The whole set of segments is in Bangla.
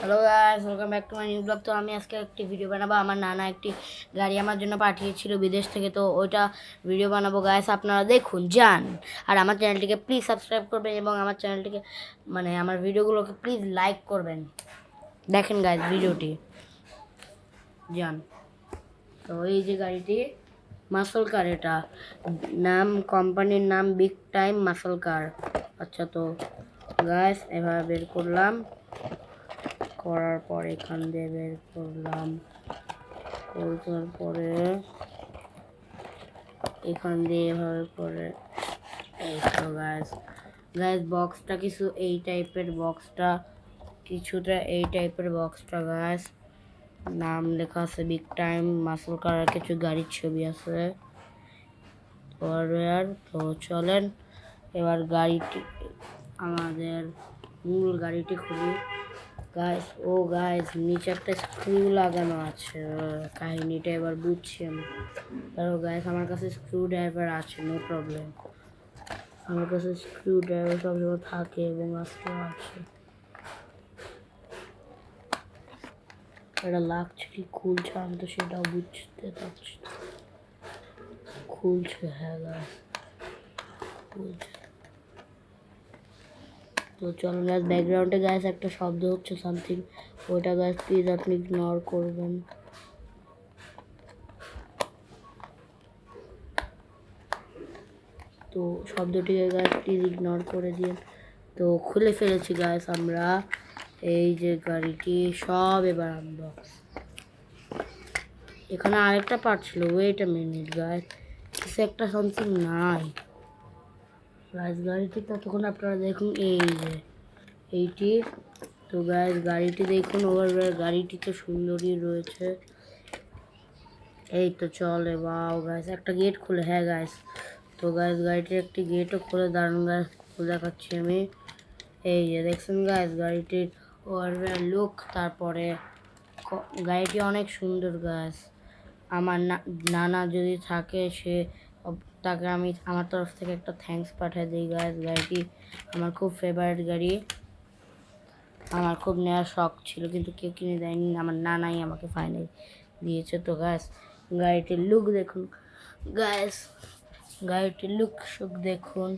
Hello guys, welcome back to my new blog. তো আমি আজকে একটি ভিডিও বানাবো। আমার নানা একটি গাড়ি আমার জন্য পাঠিয়েছিল বিদেশ থেকে, তো ওইটা ভিডিও বানাবো গাইস। আপনারা দেখুন যান, আর আমার চ্যানেলটিকে প্লিজ সাবস্ক্রাইব করবেন এবং আমার চ্যানেলটিকে আমার ভিডিওগুলোকে প্লিজ লাইক করবেন। দেখেন গাইস ভিডিওটি, যান। তো এই যে গাড়িটি মাসল কার, এটা নাম কোম্পানির নাম বিগ টাইম মাসল কার। আচ্ছা, তো গাইস এভাবে বের করলাম, করার পর এখান দিয়ে বের করলাম, করার পরে এখান দিয়ে এভাবে করে এই তো গাইস বক্সটা কিছু এই টাইপের, বক্সটা কিছুটা এই টাইপের বক্সটা গাইস। নাম লেখা আছে বিগ টাইম মাসল কার, কিছু গাড়ির ছবি আছে। তো চলেন এবার গাড়িটি, আমাদের মূল গাড়িটি খুলি গাইস। ও গাইস, নিচে একটা স্ক্রু লাগানো আছে, কাহিনীটা এবার বুঝছি আমি। গাইস আমার কাছে স্ক্রু ড্রাইভার আছে, নো প্রবলেম। আমার কাছে স্ক্রু ড্রাইভার সবসময় থাকে এবং আজকেও আছে। এটা লাগছে কি খুলছে, আমি তো সেটাও বুঝতে পারছি। খুলছে, হ্যাঁ গাইস খুলছে। তো চলো গাইস, ব্যাকগ্রাউন্ডে গাইস একটা শব্দ হচ্ছে সামথিং, ওইটা গাইস প্লিজ আপনি ইগনোর করবেন। তো শব্দটিকে গাইস প্লিজ ইগনোর করে দিন। তো খুলে ফেলেছি গাইস আমরা এই যে গাড়িটি, সব এবার আনবক্স। এখানে আরেকটা পার্ট ছিল, ওয়েট আ মিনিট গাইস, কিছু একটা সামথিং নাই গাইস গাড়িটি। ততক্ষণ আপনারা দেখুন এই যে এইটি। তো গাইস গাড়িটি দেখুন, ওভার গাড়িটি তো সুন্দরই রয়েছে। এই তো চলে, বাও গাইস একটা গেট খুলে, হ্যাঁ গাইস। তো গাইস গাড়িটির একটি গেটও খুলে, দারুণ গাইস খুলে দেখাচ্ছি আমি। এই যে দেখছেন গাইস গাড়িটির ওভারঅল লুক। তারপরে গাড়িটি অনেক সুন্দর গাইস। আমার নানা যদি থাকে, তাকে আমি আমার তরফ থেকে একটা থ্যাঙ্কস পাঠিয়ে দিই গাইস। গাড়িটি আমার খুব ফেভারিট গাড়ি, আমার খুব নেওয়ার শখ ছিল কিন্তু কেউ কিনে দেয়নি, আমার নানাই আমাকে ফাইনালি দিয়েছে। তো গাইস গাড়িটির লুক দেখুন গাইস, গাড়িটির লুক সুখ দেখুন,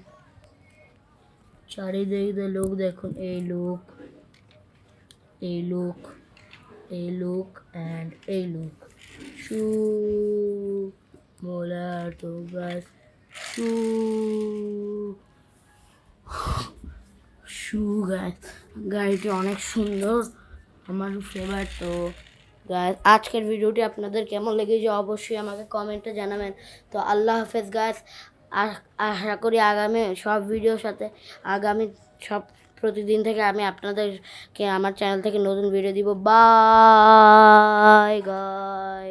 চারিদিকে লুক দেখুন, এই লুক, এই লুক, এই লুক অ্যান্ড এই লুক। শু মোলা, তো গাইস শু শু গাইস গাড়িটি অনেক সুন্দর, আমার ফেভারিট। তো গাইস আজকের ভিডিওটি আপনাদের কেমন লেগেছে অবশ্যই আমাকে কমেন্টে জানাবেন। তো আল্লাহ হাফেজ গাইস। আশা করি আগামী সব ভিডিওর সাথে, আগামী সব প্রতিদিন থেকে আমি আপনাদেরকে আমার চ্যানেল থেকে নতুন ভিডিও দিব। Bye guys.